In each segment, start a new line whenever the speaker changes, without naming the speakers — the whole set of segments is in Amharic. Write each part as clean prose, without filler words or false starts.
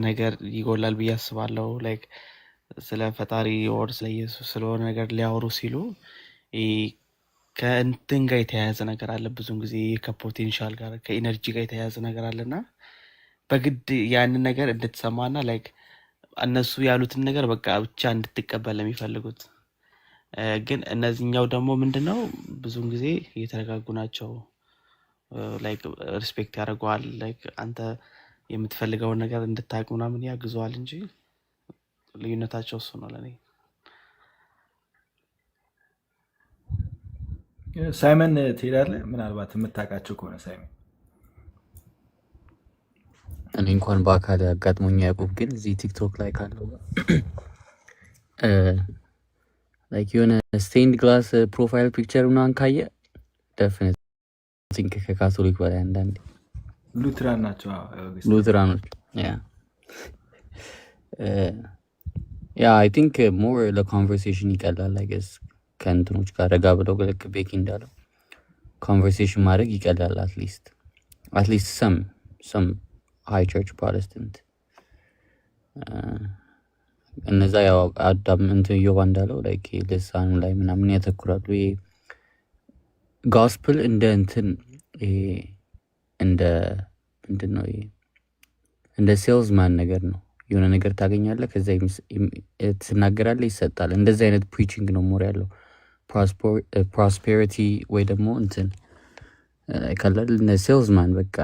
ነገር ይጎላል ብዬ አስባለሁ። ላይክ ስለ ፈጣሪ ወር ስለ ኢየሱስ ስለሆነ ነገር ሊያወሩ ሲሉ ከእንትን ጋር የተያያዘ ነገር አለ። ብዙን ጊዜ ከፖቴንሻል ጋር ከኢነርጂ ጋር የተያያዘ ነገር አለና በግድ ያንን ነገር እንድትሰማና ላይክ እነሱ ያሉትን ነገር በቃ ብቻ እንድትቀበል የሚፈልጉት ግን እነዚህኛው ደግሞ ምንድነው ብዙን ጊዜ እየተረጋጉ ናቸው። ላይክ ሪስፔክት ያደርገዋል። ላይክ አንተ የምትፈልገውን ነገር እንድታውቅ ምናምን ያግዘዋል እንጂ ልዩነታቸው እሱ ነው ለኔ።
ሳይመን ትሄዳለህ? ምናልባት የምታውቃቸው ከሆነ ሳይመን።
እኔ እንኳን በአካል አጋጥሞኝ ያዕቆብ ግን እዚህ ቲክቶክ ላይ ካለው ላይክ የሆነ ስቴንድ ግላስ ፕሮፋይል ፒክቸር ምናምን ካየ ደፍነት ቲንክ ከካቶሊክ በላይ አንዳንዴ
ሉትራን ናቸው።
ሉትራኖች ያ አይ ቲንክ ሞር ለኮንቨርሴሽን ይቀላል። አይ ገስ ከእንትኖች ጋር ረጋ ብለው ልክ ቤኪ እንዳለው ኮንቨርሴሽን ማድረግ ይቀላል። አትሊስት ሰም ሃይ ቸርች ፕሮቴስታንት እነዛ ያው አዳም እንትን ዮባ እንዳለው ላይክ ልሳኑ ላይ ምናምን ያተኩራሉ። ይሄ ጎስፕል እንደ እንትን እንደ ምንድን ነው እንደ ሴልስማን ነገር ነው። የሆነ ነገር ታገኛለህ፣ ከዛ ትናገራለህ፣ ይሰጣል። እንደዚህ አይነት ፕሪቺንግ ነው ሞር ያለው ፕሮስፔሪቲ ወይ ደግሞ እንትን ካላል እንደ ሴልስማን በቃ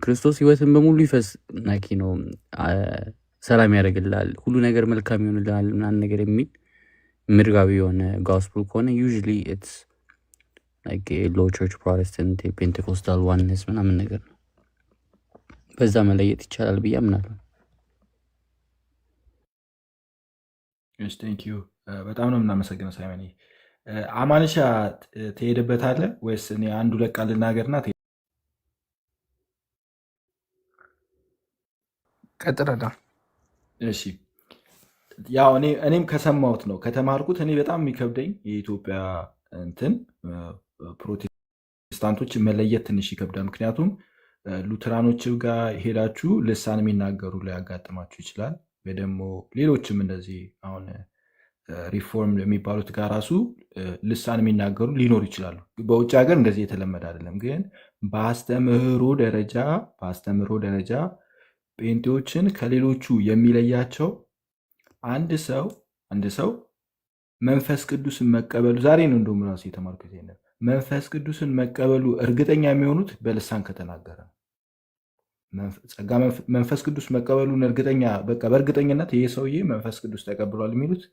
ክርስቶስ ህይወትን በሙሉ ይፈስ ናኪ ነው ሰላም ያደርግልሃል፣ ሁሉ ነገር መልካም ይሆንልሃል ምናምን ነገር የሚል ምድራዊ የሆነ ጎስፕል ከሆነ ዩዥሊ ኢትስ ላይክ ሎ ቸርች ፕሮቴስታንት ፔንቴኮስታል ዋንነስ ምናምን ነገር ነው። በዛ መለየት ይቻላል ብዬ አምናለሁ።
ቴንክ ዩ በጣም ነው የምናመሰግነው ሳይመን። አማንሻ ትሄድበታለህ ወይስ እኔ አንዱ ለቃ ልናገርና
ቀጥረዳ?
እሺ ያው እኔም ከሰማሁት ነው ከተማርኩት። እኔ በጣም የሚከብደኝ የኢትዮጵያ እንትን ፕሮቴስታንቶች መለየት ትንሽ ይከብዳል። ምክንያቱም ሉትራኖች ጋር ሄዳችሁ ልሳን የሚናገሩ ሊያጋጥማችሁ ይችላል። ወይ ደግሞ ሌሎችም እንደዚህ አሁን ሪፎርም የሚባሉት ጋር ራሱ ልሳን የሚናገሩ ሊኖሩ ይችላሉ። በውጭ ሀገር እንደዚህ የተለመደ አይደለም። ግን በአስተምህሮ ደረጃ ጴንጤዎችን ከሌሎቹ የሚለያቸው አንድ ሰው መንፈስ ቅዱስን መቀበሉ ዛሬ ነው እንደውም ራሱ የተማርኩት ይሄንን መንፈስ ቅዱስን መቀበሉ እርግጠኛ የሚሆኑት በልሳን ከተናገረ ጸጋ መንፈስ ቅዱስ መቀበሉን እርግጠኛ በቃ በእርግጠኝነት ይሄ ሰውዬ መንፈስ ቅዱስ ተቀብሏል የሚሉት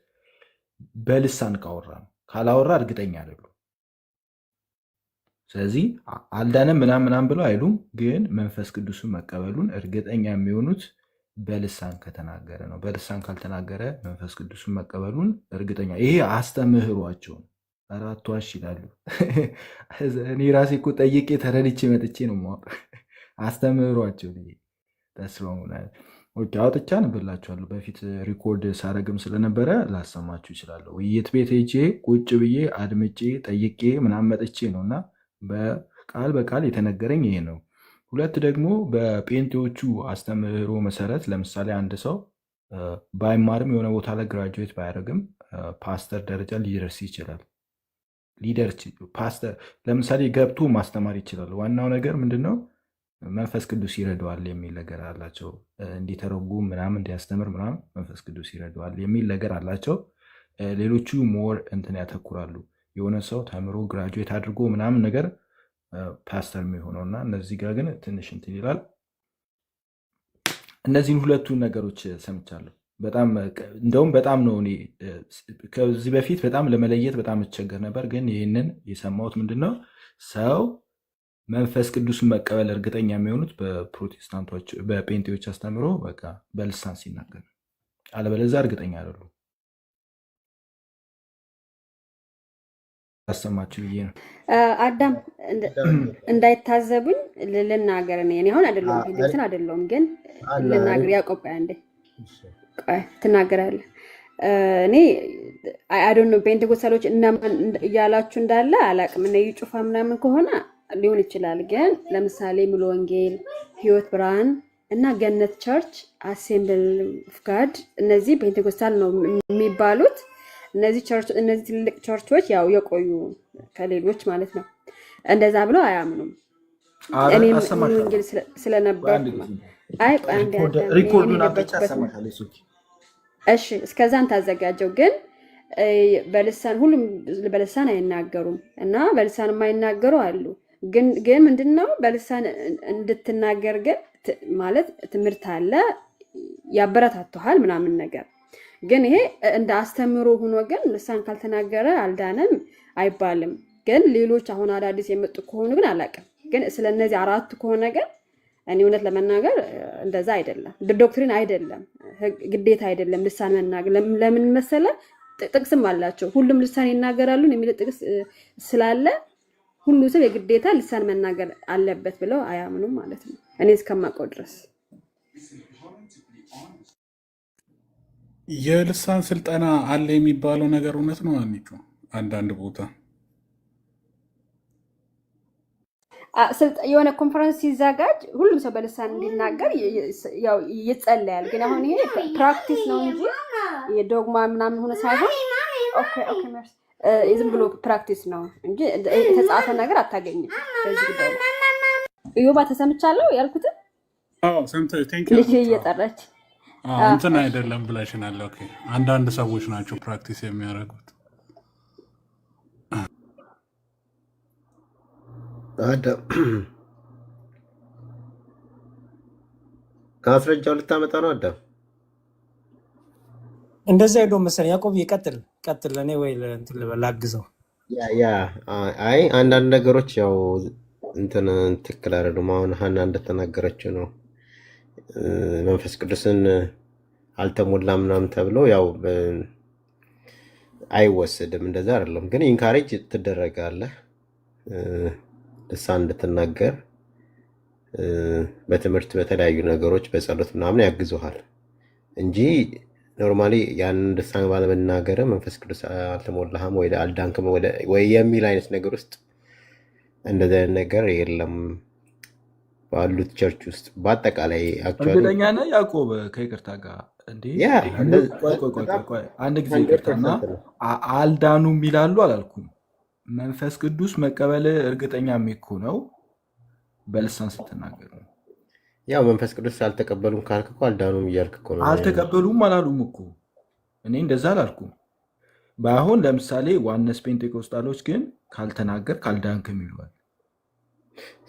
በልሳን ካወራ ነው። ካላወራ እርግጠኛ አይደሉም። ስለዚህ አልዳነም ምናምን ብለው አይሉም። ግን መንፈስ ቅዱስን መቀበሉን እርግጠኛ የሚሆኑት በልሳን ከተናገረ ነው። በልሳን ካልተናገረ መንፈስ ቅዱስን መቀበሉን እርግጠኛ ይሄ አስተምህሯቸው ነው። አራት ዋሽ ይላሉ። እኔ ራሴ እኮ ጠይቄ ተረድቼ መጥቼ ነው ማወቅ አስተምህሯቸው አውጥቻ ነብላችኋለሁ። በፊት ሪኮርድ ሳረግም ስለነበረ ላሰማችሁ ይችላለሁ። ውይይት ቤት ሄጄ ቁጭ ብዬ አድምጬ ጠይቄ ምናምን መጥቼ ነው እና በቃል በቃል የተነገረኝ ይሄ ነው። ሁለት ደግሞ በጴንጤዎቹ አስተምህሮ መሰረት ለምሳሌ አንድ ሰው ባይማርም የሆነ ቦታ ላይ ግራጁዌት ባያደርግም ፓስተር ደረጃ ሊደርስ ይችላል። ፓስተር ለምሳሌ ገብቶ ማስተማር ይችላል። ዋናው ነገር ምንድነው? መንፈስ ቅዱስ ይረዳዋል የሚል ነገር አላቸው። እንዲተረጉም ምናምን እንዲያስተምር ምናምን መንፈስ ቅዱስ ይረዳዋል የሚል ነገር አላቸው። ሌሎቹ ሞር እንትን ያተኩራሉ። የሆነ ሰው ተምሮ ግራጁዌት አድርጎ ምናምን ነገር ፓስተር የሚሆነው እና እነዚህ ጋር ግን ትንሽ እንትን ይላል። እነዚህን ሁለቱን ነገሮች ሰምቻለሁ። እንደውም በጣም ነው እኔ ከዚህ በፊት በጣም ለመለየት በጣም እቸገር ነበር። ግን ይህንን የሰማሁት ምንድነው ሰው መንፈስ ቅዱስን መቀበል እርግጠኛ የሚሆኑት በፕሮቴስታንቶች በጴንጤዎች አስተምሮ በቃ በልሳን ሲናገር፣ አለበለዚያ እርግጠኛ አይደሉም። አሰማችሁ ብዬ ነው።
አዳም እንዳይታዘቡኝ ልናገር። እኔ አሁን አይደለሁም ግን ልናገር። ያዕቆብ አንዴ ትናገራለህ። እኔ አይዶን ነው ፔንቴኮስታሎች እነማን እያላችሁ እንዳለ አላቅም። እነ ጩፋ ምናምን ከሆነ ሊሆን ይችላል። ግን ለምሳሌ ሙሉ ወንጌል፣ ህይወት ብርሃን እና ገነት ቸርች፣ አሴምብል ኦፍ ጋድ እነዚህ ፔንቴኮስታል ነው የሚባሉት። እነዚህ ትልልቅ ቸርቾች ያው የቆዩ ከሌሎች ማለት ነው እንደዛ ብለው አያምኑም። እኔም ወንጌል ስለነበር
ሪኮርዱን አብቻ ሰማታለች።
እሺ እስከዛን ታዘጋጀው። ግን በልሳን ሁሉም በልሳን አይናገሩም እና በልሳን የማይናገሩ አሉ። ግን ምንድነው በልሳን እንድትናገር ግን ማለት ትምህርት አለ ያበረታቷል ምናምን ነገር። ግን ይሄ እንደ አስተምሮ ሆኖ ግን ልሳን ካልተናገረ አልዳነም አይባልም። ግን ሌሎች አሁን አዳዲስ የመጡ ከሆኑ ግን አላውቅም። ግን ስለነዚህ አራቱ ከሆነ ግን እኔ እውነት ለመናገር እንደዛ አይደለም፣ ዶክትሪን አይደለም፣ ግዴታ አይደለም ልሳን መናገር። ለምን መሰለ ጥቅስም አላቸው። ሁሉም ልሳን ይናገራሉ የሚል ጥቅስ ስላለ ሁሉ ሰው የግዴታ ልሳን መናገር አለበት ብለው አያምኑም ማለት ነው እኔ እስከማውቀው ድረስ።
የልሳን ስልጠና አለ የሚባለው ነገር እውነት ነው አንቺ? አንዳንድ ቦታ
የሆነ ኮንፈረንስ ሲዘጋጅ ሁሉም ሰው በልሳን እንዲናገር ያው ይጸለያል። ግን አሁን ይሄ ፕራክቲስ ነው እንጂ የዶግማ ምናምን ሆነ ሳይሆን ኦኬ መርስ ዝም ብሎ ፕራክቲስ ነው እንጂ የተጻፈ ነገር አታገኝም በዚህ ጉዳይ ላይ። እዮባ ተሰምቻለሁ ያልኩትን
ሰምተሽ
ልጅ እየጠራች
እንትን አይደለም ብለሽናል። ኦኬ አንዳንድ ሰዎች ናቸው ፕራክቲስ የሚያደርጉት።
ማስረጃው ልታመጣ ነው አዳም?
እንደዛ ሄዶ መሰለኝ። ያዕቆብ ቀጥል። እኔ ወይ እንትን ላግዘው።
አይ አንዳንድ ነገሮች ያው እንትን ትክክል አይደሉም። አሁን ሀና እንደተናገረችው ነው መንፈስ ቅዱስን አልተሞላም ምናምን ተብሎ ያው አይወሰድም። እንደዛ አይደለም። ግን ኢንካሬጅ ትደረጋለህ ልሳን እንድትናገር በትምህርት በተለያዩ ነገሮች በጸሎት ምናምን ያግዙሃል እንጂ ኖርማሊ ያንን ልሳን ባለመናገር መንፈስ ቅዱስ አልተሞላህም ወይ አልዳንክም ወይ የሚል አይነት ነገር ውስጥ እንደዚህ አይነት ነገር የለም ባሉት ቸርች ውስጥ በአጠቃላይ።
እርግጠኛ ነህ ያዕቆብ? ከይቅርታ ጋር ቆይ አንድ ጊዜ ይቅርታና አልዳኑም ይላሉ አላልኩም። መንፈስ ቅዱስ መቀበል እርግጠኛ የሚሆነው በልሳን ስትናገር ነው።
ያው መንፈስ ቅዱስ አልተቀበሉም ካልክ እኮ አልዳኑም እያልክ እኮ ነው።
አልተቀበሉም አላሉም እኮ እኔ እንደዛ አላልኩም። ባይሆን ለምሳሌ ዋነስ ፔንቴኮስታሎች ግን ካልተናገር ካልዳንክም ይሏል።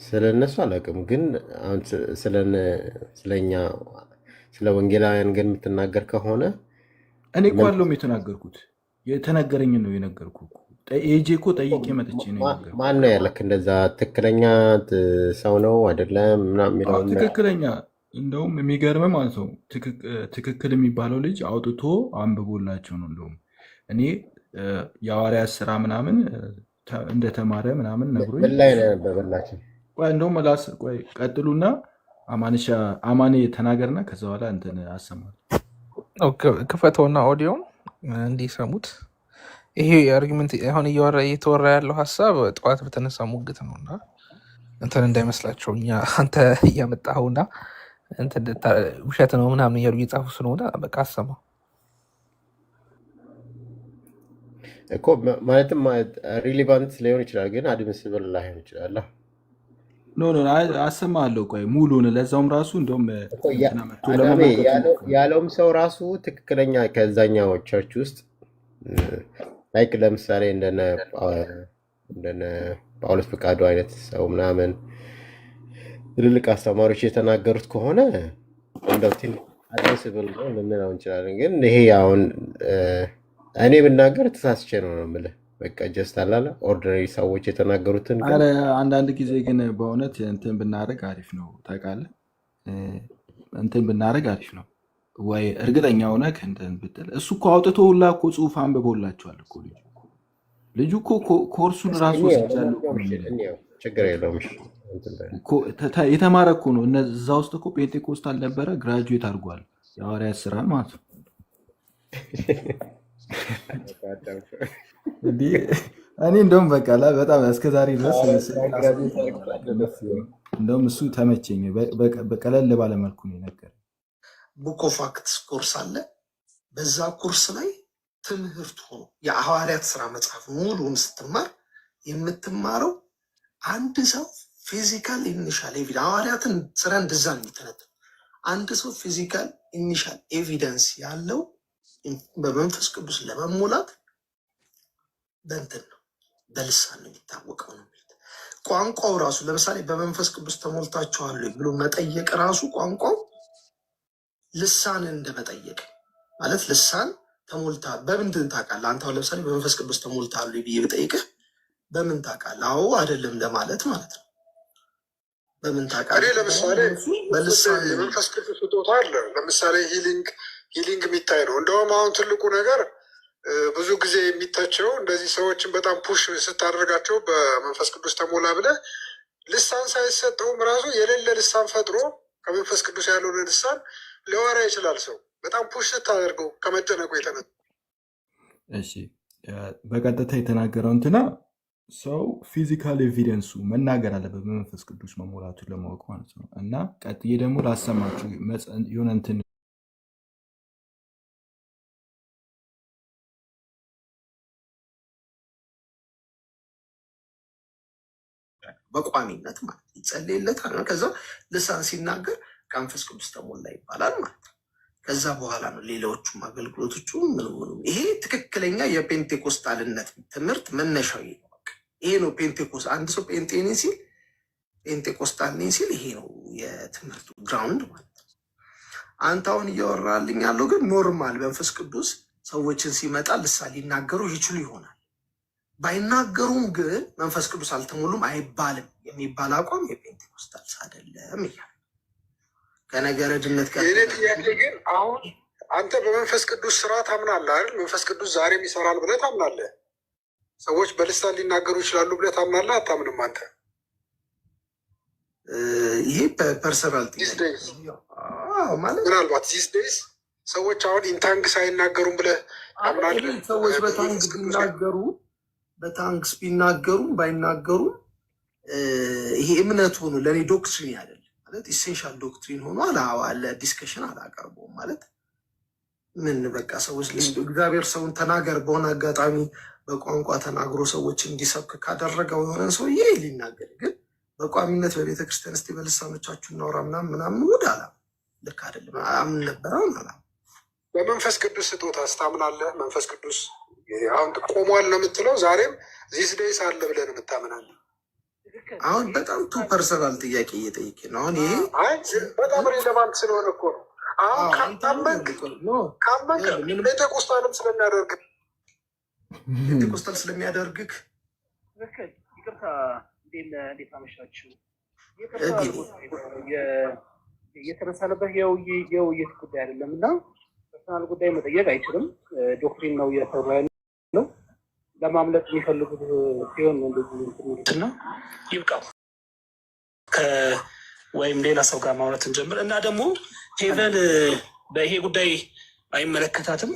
ስለ እነሱ አላውቅም፣ ግን ስለኛ ስለ ወንጌላውያን ግን የምትናገር ከሆነ
እኔ እኮ አለውም የተናገርኩት የተነገረኝ ነው የነገርኩ። ኤጄ እኮ ጠይቄ መጥቼ ነው የነገርኩት።
ማን ነው ያለክ? እንደዛ ትክክለኛ ሰው ነው አይደለም ምናምን የሚለው
ትክክለኛ። እንደውም የሚገርም ማለት ነው ትክክል የሚባለው ልጅ አውጥቶ አንብቦላቸው ነው። እንደውም እኔ የሐዋርያት ስራ ምናምን እንደተማረ ምናምን ነግሮኝ
ምን ላይ ነው ያነበበላቸው?
እንደውም ቆይ ቀጥሉና አማኔ ተናገርና ከዛ በኋላ እንትን አሰማል።
ክፈተውና ኦዲዮን እንዲሰሙት። ይሄ አርጊመንት አሁን እየተወራ ያለው ሀሳብ ጠዋት በተነሳ ሙግት ነው እና እንትን እንዳይመስላቸው እኛ አንተ እያመጣኸውና ውሸት ነው ምናምን እያሉ እየጻፉ ስለሆነ በቃ አሰማው
እኮ። ማለትም ሪሊቫንት ሊሆን ይችላል፣ ግን አድሚስብል ላይሆን ይችላል።
ኖ አሰማለሁ። ቆይ ሙሉን ለዛውም ራሱ እንደውም
ያለውም ሰው ራሱ ትክክለኛ ከዛኛው ቸርች ውስጥ ላይክ ለምሳሌ እንደነ ጳውሎስ ፈቃዱ አይነት ሰው ምናምን ትልልቅ አስተማሪዎች የተናገሩት ከሆነ እንደው አድሚስብል ነው ልንለው እንችላለን። ግን ይሄ አሁን እኔ ብናገር ተሳስቼ ነው የምልህ። በቃ ጀስት አላለ ኦርዲናሪ ሰዎች የተናገሩትን።
አንዳንድ ጊዜ ግን በእውነት እንትን ብናደርግ አሪፍ ነው ታውቃለህ። እንትን ብናደርግ አሪፍ ነው ወይ እርግጠኛ ሆነ እንትን ብትል። እሱ እኮ አውጥቶ ሁላ እኮ ጽሑፍ አንብቦላቸዋል እኮ ልጁ እኮ ኮርሱን ራሱ
ችግር የለውም
የተማረ እኮ ነው። እዛ ውስጥ እኮ ፔንቴኮስታል ነበረ፣ ግራጁዌት አድርጓል የሐዋርያት ስራን ማለት ነው። እኔ እንደውም በቃ በጣም እስከዛሬ ድረስ እንደውም እሱ ተመቸኝ። በቀለል ባለመልኩ ነው የነገረኝ።
ቡክ ኦፍ አክትስ ኮርስ አለ። በዛ ኮርስ ላይ ትምህርት ሆኖ የሐዋርያት ስራ መጽሐፍ ሙሉን ስትማር የምትማረው አንድ ሰው ፊዚካል ኢኒሻል ኤቪደንስ ሐዋርያትን ስራ እንደዛ ነው የሚተነተው። አንድ ሰው ፊዚካል ኢኒሻል ኤቪደንስ ያለው በመንፈስ ቅዱስ ለመሞላት በእንትን ነው በልሳን ነው የሚታወቀው ነው። ቋንቋው ራሱ ለምሳሌ በመንፈስ ቅዱስ ተሞልታችኋል ብሎ መጠየቅ ራሱ ቋንቋው ልሳን እንደመጠየቅ ማለት ልሳን ተሞልታ በምንድን ታውቃለህ አንተ? ለምሳሌ በመንፈስ ቅዱስ ተሞልታል ብዬ ብጠይቅህ በምን ታውቃለህ? አዎ አይደለም ለማለት ማለት ነው። በምን ታውቃለህ?
ለምሳሌ የመንፈስ ቅዱስ ስጦታ አለ። ለምሳሌ ሂሊንግ የሚታይ ነው። እንደውም አሁን ትልቁ ነገር ብዙ ጊዜ የሚተቸው እንደዚህ ሰዎችን በጣም ፑሽ ስታደርጋቸው በመንፈስ ቅዱስ ተሞላ ብለህ ልሳን ሳይሰጠውም ራሱ የሌለ ልሳን ፈጥሮ ከመንፈስ ቅዱስ ያልሆነ ልሳን ሊወራ ይችላል። ሰው በጣም ፑሽ ስታደርገው ከመጨነቁ የተነሳ።
እሺ በቀጥታ የተናገረው እንትና ሰው ፊዚካል ኤቪደንሱ መናገር አለበት በመንፈስ ቅዱስ መሞላቱን ለማወቅ ማለት ነው። እና ቀጥዬ ደግሞ ላሰማችሁ የሆነ እንትን
በቋሚነት ማለት ይጸልይለታል። ከዛ ልሳን ሲናገር ከመንፈስ ቅዱስ ተሞላ ይባላል ማለት ነው። ከዛ በኋላ ነው ሌላዎቹም አገልግሎቶቹ ምንም። ይሄ ትክክለኛ የፔንቴኮስታልነት ትምህርት መነሻው ነው። ይሄ ነው ፔንቴኮስት። አንድ ሰው ፔንቴ ነኝ ሲል ፔንቴኮስታል ነኝ ሲል ይሄ ነው የትምህርቱ ግራውንድ ማለት ነው። አንተ አሁን እያወራልኝ ያለው ግን ኖርማል መንፈስ ቅዱስ ሰዎችን ሲመጣ ልሳን ሊናገሩ ይችሉ ይሆናል። ባይናገሩም ግን መንፈስ ቅዱስ አልተሞሉም አይባልም የሚባል አቋም የፔንቴኮስታልስ አይደለም እያለ ከነገረ ድነት ጋር።
የኔ ጥያቄ ግን አሁን አንተ በመንፈስ ቅዱስ ስራ ታምናለህ አይደል? መንፈስ ቅዱስ ዛሬም ይሰራል ብለህ ታምናለህ? ሰዎች በልሳን ሊናገሩ ይችላሉ ብለህ ታምናለህ? አታምንም አንተ?
ይሄ ፐርሰናል
ምናልባት ዚስ ዴይስ ሰዎች አሁን ኢንታንግስ አይናገሩም ብለህ ታምናለህ?
ሰዎች በታንክስ ቢናገሩም ባይናገሩም ይሄ እምነት ሆኖ ለእኔ ዶክትሪን አይደለም ማለት ኢሴንሻል ዶክትሪን ሆኖ አለ ዲስከሽን አላቀርበውም ማለት ምን በቃ ሰዎች እግዚአብሔር ሰውን ተናገር በሆነ አጋጣሚ በቋንቋ ተናግሮ ሰዎች እንዲሰብክ ካደረገው የሆነ ሰውዬ ሊናገር ግን በቋሚነት በቤተ ክርስቲያን እስቲ በልሳኖቻችሁ እናውራ ምናምን ውድ አላ ልክ አይደለም። አምን ነበረውን አላ
በመንፈስ ቅዱስ ስጦታ ስታምናለህ? መንፈስ ቅዱስ አሁን ቆሟል ነው የምትለው? ዛሬም ዚስ ዴይስ አለ ብለህ ነው የምታምናለህ?
አሁን በጣም ቱ ፐርሰናል ጥያቄ እየጠየቅ ነው። አሁን ይሄ
በጣም ሬሌቫንት ስለሆነ እኮ ነው። አሁን ካመንክ ፔንቴኮስታልም
ስለሚያደርግህ
ይቅርታ፣ እንዴት አመሻችሁ? እየተነሳንበት የውይይት ጉዳይ አይደለም እና ፐርሰናል ጉዳይ መጠየቅ አይችልም። ዶክትሪን ነው እየሰሩ ያለው። ለማምለጥ የሚፈልጉት ሲሆን እንደዚህ ነው ይብቃው። ወይም ሌላ ሰው ጋር ማውራት እንጀምር እና ደግሞ ሄቨን በይሄ ጉዳይ አይመለከታትም።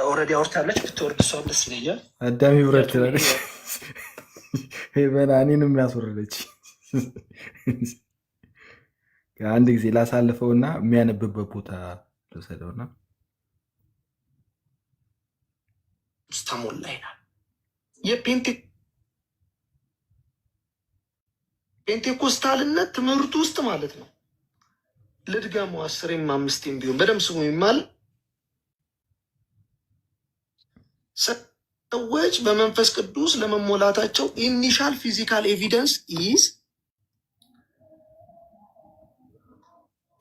ኦልሬዲ አውርታለች። ብትወርድ እሷም ደስ ይለኛል።
አዳሚ ብረት ትላለች። ሄቨን እኔንም ያስወረደች አንድ ጊዜ ላሳልፈውና የሚያነብበት ቦታ ልውሰደውና
ተሞላ ይላል። ፔንቴኮስታልነት ትምህርት ውስጥ ማለት ነው። ልድገመው 10 5 ቢሆን በደምብ ስሙ ይማል ሰዎች በመንፈስ ቅዱስ ለመሞላታቸው ኢኒሻል ፊዚካል ኤቪደንስ ኢዝ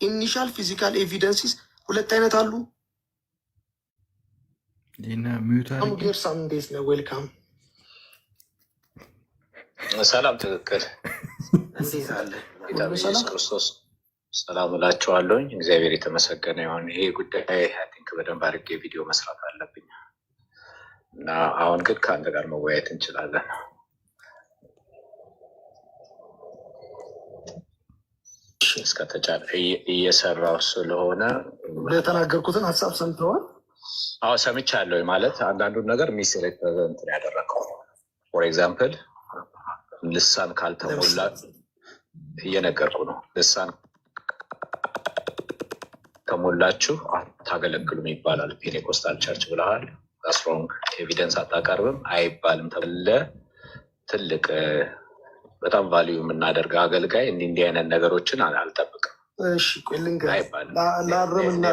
ኢኒሻል ፊዚካል ኤቪደንስስ ሁለት አይነት አሉ። ዌልካም
ሰላም። ትክክል። ጌታ ኢየሱስ ክርስቶስ ሰላም እላቸዋለሁኝ። እግዚአብሔር የተመሰገነ ይሁን። ይሄ ጉዳይ አይ ቲንክ በደንብ አድርጌ ቪዲዮ መስራት አለብኝ እና አሁን ግን ከአንተ ጋር መወያየት እንችላለን። እስከተቻለ እየሰራው ስለሆነ
የተናገርኩትን ሀሳብ ሰምተዋል?
አዎ ሰምቻለሁ። ማለት አንዳንዱን ነገር ሚስ እንትን ያደረገው ፎር ኤግዛምፕል ልሳን ካልተሞላ እየነገርኩ ነው። ልሳን ከሞላችሁ አታገለግሉም ይባላል። ፔንቴኮስታል ቸርች ብለሃል። ስትሮንግ ኤቪደንስ አታቀርብም አይባልም ተብለ ትልቅ በጣም ቫልዩ የምናደርገው አገልጋይ እንዲህ አይነት ነገሮችን አልጠብቅም።
እሺ ቆይ ልንገርህ፣
አይባልም።
ለአረምና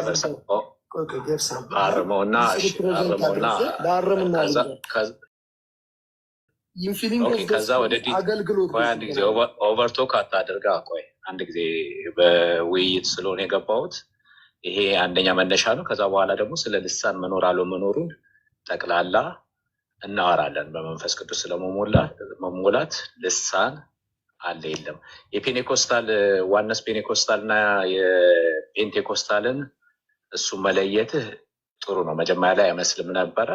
አርመውና ከዛ ወደ
አገልግሎት
ቆይ አንድ ጊዜ ኦቨርቶክ አታድርጋ። ቆይ አንድ ጊዜ በውይይት ስለሆነ የገባሁት ይሄ አንደኛ መነሻ ነው። ከዛ በኋላ ደግሞ ስለ ልሳን መኖር አለመኖሩን ጠቅላላ እናወራለን። በመንፈስ ቅዱስ ስለመሞላት ልሳን አለ የለም። የፔኔኮስታል ዋነስ ፔኔኮስታል እና የፔንቴኮስታልን እሱ መለየትህ ጥሩ ነው። መጀመሪያ ላይ አይመስልም ነበረ።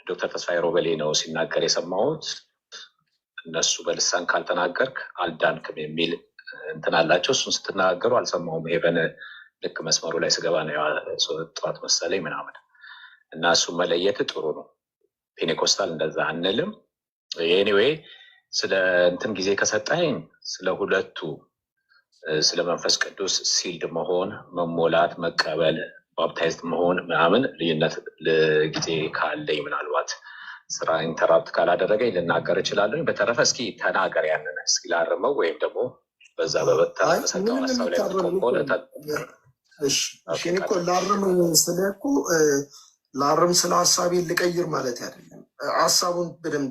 ዶክተር ተስፋዬ ሮበሌ ነው ሲናገር የሰማሁት። እነሱ በልሳን ካልተናገርክ አልዳንክም የሚል እንትን አላቸው። እሱን ስትናገሩ አልሰማሁም። ይሄ ልክ መስመሩ ላይ ስገባ ነው ጠዋት መሰለኝ ምናምን እና እሱ መለየት ጥሩ ነው። ፔኔኮስታል እንደዛ አንልም። ኤኒዌይ ስለ እንትን ጊዜ ከሰጠኝ ስለ ሁለቱ ስለ መንፈስ ቅዱስ ሲልድ መሆን፣ መሞላት፣ መቀበል፣ ባፕታይዝድ መሆን ምናምን ልዩነት ጊዜ ካለኝ ምናልባት ስራ ኢንተራፕት ካላደረገኝ ልናገር እችላለሁ። በተረፈ እስኪ ተናገር ያንን እስኪ ላርመው ወይም ደግሞ በዛ በተሰጠው ሀሳብ ላይ ቆቆለ
እኮ ላርም ስለ ሀሳቤ ልቀይር ማለት አይደለም። ሀሳቡን በደንብ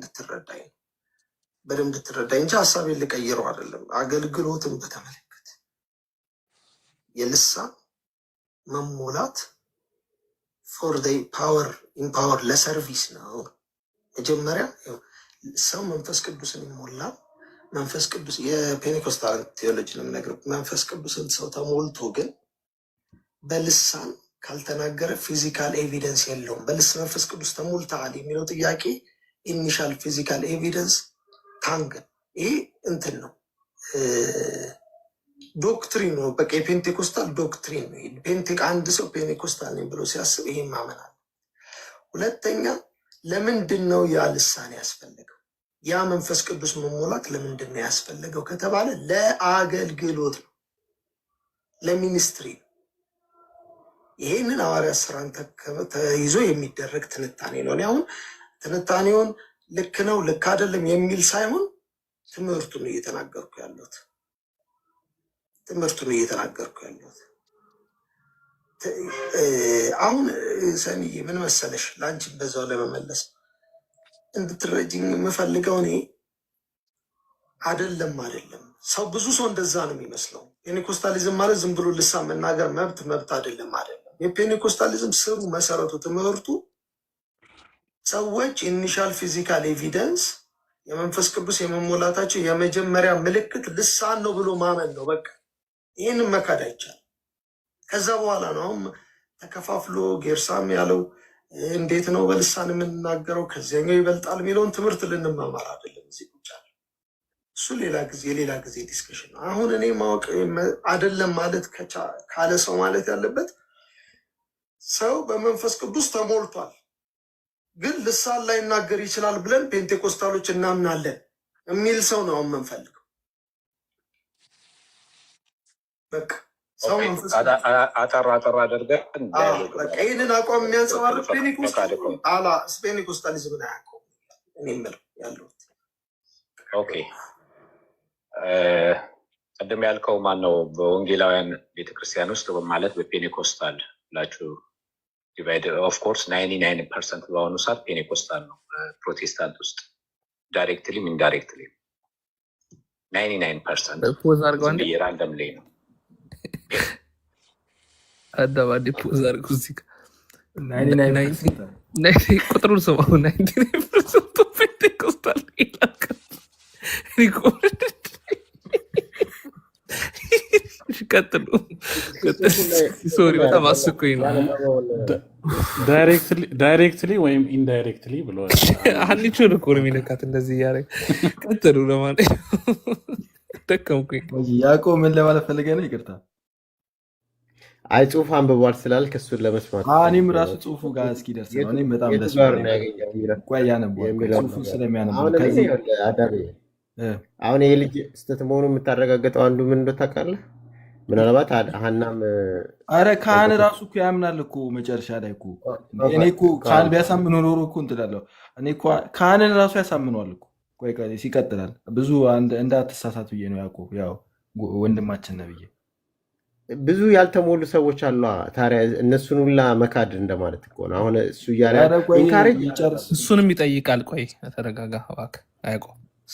እንድትረዳኝ እንጂ ሀሳቤን ልቀይረው አይደለም። አገልግሎትን በተመለከተ የልሳን መሞላት ፎር ፓወር ለሰርቪስ ነው። መጀመሪያ ሰው መንፈስ ቅዱስን ይሞላል። መንፈስ ቅዱስ የፔኔኮስታል ቴዎሎጂ ነው የምነግርህ። መንፈስ ቅዱስን ሰው ተሞልቶ ግን በልሳን ካልተናገረ ፊዚካል ኤቪደንስ የለውም። መንፈስ ቅዱስ ተሞልተሃል የሚለው ጥያቄ ኢኒሻል ፊዚካል ኤቪደንስ ታንግ፣ ይሄ እንትን ነው ዶክትሪን ነው። በቃ የፔንቴኮስታል ዶክትሪን ነው። አንድ ሰው ፔንቴኮስታል ነኝ ብሎ ሲያስብ ይሄን ማመናል። ሁለተኛ ለምንድን ነው ያ ልሳን ያስፈለገው? ያ መንፈስ ቅዱስ መሞላት ለምንድን ነው ያስፈለገው ከተባለ ለአገልግሎት ነው፣ ለሚኒስትሪ ነው። ይሄንን ሐዋርያት ሥራን ተይዞ የሚደረግ ትንታኔ ነው። እኔ አሁን ትንታኔውን ልክ ነው ልክ አይደለም የሚል ሳይሆን ትምህርቱን እየተናገርኩ ያለሁት አሁን ሰሚዬ ምን መሰለሽ፣ ለአንቺን በዛው ለመመለስ እንድትረጅኝ የምፈልገው እኔ አይደለም ሰው ብዙ ሰው እንደዛ ነው የሚመስለው። ፔኔኮስታሊዝም ማለት ዝም ብሎ ልሳን መናገር መብት አይደለም። የፔኔኮስታሊዝም ስሩ መሰረቱ ትምህርቱ ሰዎች ኢኒሻል ፊዚካል ኤቪደንስ የመንፈስ ቅዱስ የመሞላታቸው የመጀመሪያ ምልክት ልሳን ነው ብሎ ማመን ነው። በቃ ይህንን መካድ አይቻልም። ከዛ በኋላ ነው አሁን ተከፋፍሎ ጌርሳም ያለው እንዴት ነው በልሳን የምንናገረው ከዚያኛው ይበልጣል የሚለውን ትምህርት ልንማማር አይደለም እዚህ ቁጭ ያለ። እሱ ሌላ ጊዜ ዲስከሽን ነው። አሁን እኔ ማወቅ አይደለም ማለት ካለ ሰው ማለት ያለበት ሰው በመንፈስ ቅዱስ ተሞልቷል ግን ልሳን ላይ ይናገር ይችላል ብለን ፔንቴኮስታሎች እናምናለን የሚል ሰው ነው የምንፈልገው። በቃ ሰው
አጠር አድርገን
ይህንን አቋም የሚያንጸባርቅ ፔንቴኮስታሊዝምን አያውቀውም። እኔ የምለው ያለሁት
ኦኬ። ቅድም ያልከው ማን ነው? በወንጌላውያን ቤተክርስቲያን ውስጥ ማለት በፔኔኮስታል ብላችሁ ዲቫይድ ኦፍኮርስ 99% በአሁኑ ሰዓት ፔኔኮስታል ነው። ፕሮቴስታንት ውስጥ ዳይሬክትሊም ኢንዳይሬክትሊም 99% ራንደም ላይ ነው።
አዳባዴ ፖዝ አድርጎ እዚህ ቁጥሩን ስማው 99% ፔንቴኮስታል ይላል። ቀጥሉ። ሶሪ በጣም አስቆኝ ነው።
ዳይሬክትሊ ወይም ኢንዳይሬክትሊ ብለዋል።
ሀኒቹን እኮ ነው የሚነካት እንደዚህ እያደረገ። ቀጥሉ። ለማለት ደከምኩኝ።
ያዕቆብ ምን ለማለት ፈልገህ ነው? ይቅርታ
አይ ጽሁፍ አንብቧል ስላልክ እሱን ለመስማት
እኔም ራሱ ጽሁፉ ጋር እስኪደርስ ነው። እኔም በጣም
የቱ
ደስ
ጋር
ብሎኝ
ነው ያገኘው የሚለው
ቆይ ያነባል
የሚለው
ጽሁፉን
ነበር።
ስለሚያነባ
አሁን
ከዚህ
አዳሪ አሁን ይሄ ልጅ ስህተት መሆኑን የምታረጋግጠው አንዱ ምን እንደው ታውቃለህ? ምናልባት ሀናም
አረ ካህን ራሱ እኮ ያምናል እኮ መጨረሻ ላይ እኮ እኔ እኮ ካህን ቢያሳምነው ኖሮ እኮ እንትላለሁ እኔ እኮ ካህንን ራሱ ያሳምነዋል እኮ። ቆይ ይቀጥላል። ብዙ እንዳትሳሳት ብዬ ነው ያዕቆብ፣ ያው ወንድማችን ነህ ብዬ።
ብዙ ያልተሞሉ ሰዎች አሉ። ታዲያ እነሱን ሁላ መካድ እንደማለት እኮ ነው። አሁን እሱ እያለ ኢንካሬጅ
እሱንም ይጠይቃል። ቆይ ተረጋጋ እባክህ ያዕቆብ።